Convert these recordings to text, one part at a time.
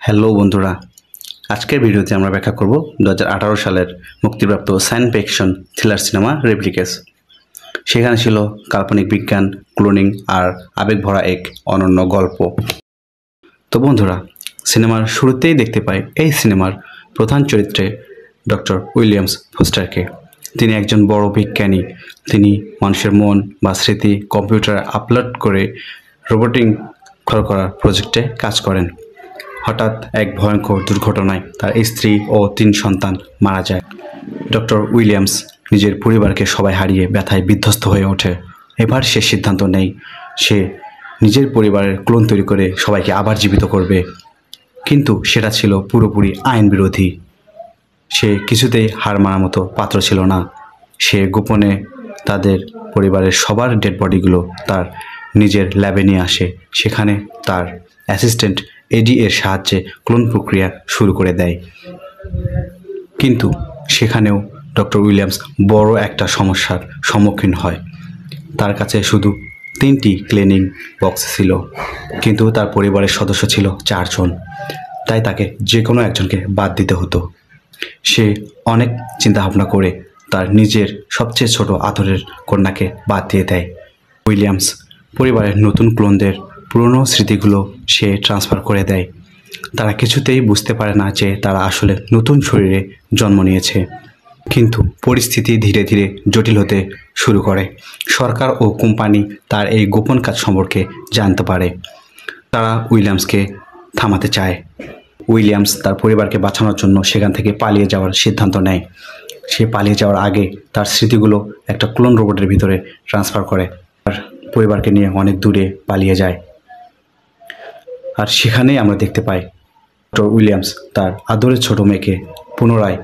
Hello বন্ধুরা, আজকের ভিডিওতে আমরা ব্যাখ্যা করব 2018 সালের মুক্তিপ্রাপ্ত সায়েন্স ফিকশন থ্রিলার সিনেমা রেপ্লিকেস। সেখানে ছিল কাল্পনিক বিজ্ঞান, ক্লোনিং আর আবেগ ভরা এক অনন্য গল্প। তো বন্ধুরা, সিনেমার শুরুতেই দেখতে পাই এই সিনেমার প্রধান চরিত্রে ডক্টর উইলিয়ামস ফোস্টারকে। তিনি একজন বড় বিজ্ঞানী। তিনি মানুষের মন বা স্মৃতি কম্পিউটারে আপলোড করে রোবটিং করার প্রজেক্টে কাজ করেন। হঠাৎ এক ভয়ঙ্কর দুর্ঘটনায় তার স্ত্রী ও 3 সন্তান মারা যায়। ডক্টর উইলিয়ামস নিজের পরিবারকে সবাই হারিয়ে ব্যথায় বিধ্বস্ত হয়ে ওঠে। এবার সে সিদ্ধান্ত নেয় সে নিজের পরিবারের ক্লোন তৈরি করে সবাইকে আবার জীবিত করবে, কিন্তু সেটা ছিল পুরোপুরি আইন বিরোধী। সে কিছুতেই হার মানার মতো পাত্র ছিল না। সে গোপনে তাদের পরিবারের সবার ডেড বডিগুলো তার নিজের ল্যাবে নিয়ে আসে। সেখানে তার অ্যাসিস্ট্যান্ট এডি এর সাহায্যে ক্লোন প্রক্রিয়া শুরু করে দেয়। কিন্তু সেখানেও ডক্টর উইলিয়ামস বড় একটা সমস্যার সম্মুখীন হয়। তার কাছে শুধু 3টি ক্লিনিং বক্স ছিল, কিন্তু তার পরিবারের সদস্য ছিল 4 জন। তাই তাকে যে কোনো একজনকে বাদ দিতে হতো। সে অনেক চিন্তাভাবনা করে তার নিজের সবচেয়ে ছোট আদরের কন্যাকে বাদ দিয়ে দেয়। উইলিয়ামস পরিবারের নতুন ক্লোনদের পুরনো স্মৃতিগুলো সে ট্রান্সফার করে দেয়। তারা কিছুতেই বুঝতে পারে না যে তারা আসলে নতুন শরীরে জন্ম নিয়েছে। কিন্তু পরিস্থিতি ধীরে ধীরে জটিল হতে শুরু করে। সরকার ও কোম্পানি তার এই গোপন কাজ সম্পর্কে জানতে পারে। তারা উইলিয়ামসকে থামাতে চায়। উইলিয়ামস তার পরিবারকে বাঁচানোর জন্য সেখান থেকে পালিয়ে যাওয়ার সিদ্ধান্ত নেয়। সে পালিয়ে যাওয়ার আগে তার স্মৃতিগুলো একটা ক্লোন রোবটের ভিতরে ট্রান্সফার করে আর পরিবারকে নিয়ে অনেক দূরে পালিয়ে যায়। আর সেখানেই আমরা দেখতে পাই ডক্টর উইলিয়ামস তার আদরের ছোট মেয়েকে পুনরায়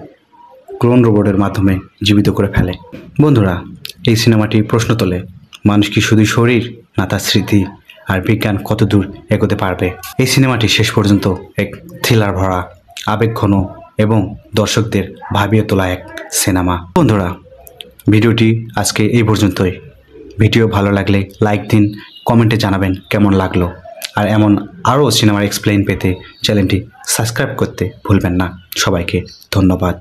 ক্লোন রোবটের মাধ্যমে জীবিত করে ফেলে। বন্ধুরা, এই সিনেমাটি প্রশ্ন তোলে, মানুষ কি শুধু শরীর, না তার স্মৃতি আর বিজ্ঞান কত দূর এগোতে পারবে? এই সিনেমাটি শেষ পর্যন্ত এক থ্রিলার ভরা, আবেগঘন এবং দর্শকদের ভাবিয়ে তোলা এক সিনেমা। বন্ধুরা, ভিডিওটি আজকে এই পর্যন্তই। ভিডিও ভালো লাগলে লাইক দিন, কমেন্টে জানাবেন কেমন লাগলো। আর এমন আরও সিনেমার এক্সপ্লেইন পেতে চ্যানেলটি সাবস্ক্রাইব করতে ভুলবেন না। সবাইকে ধন্যবাদ।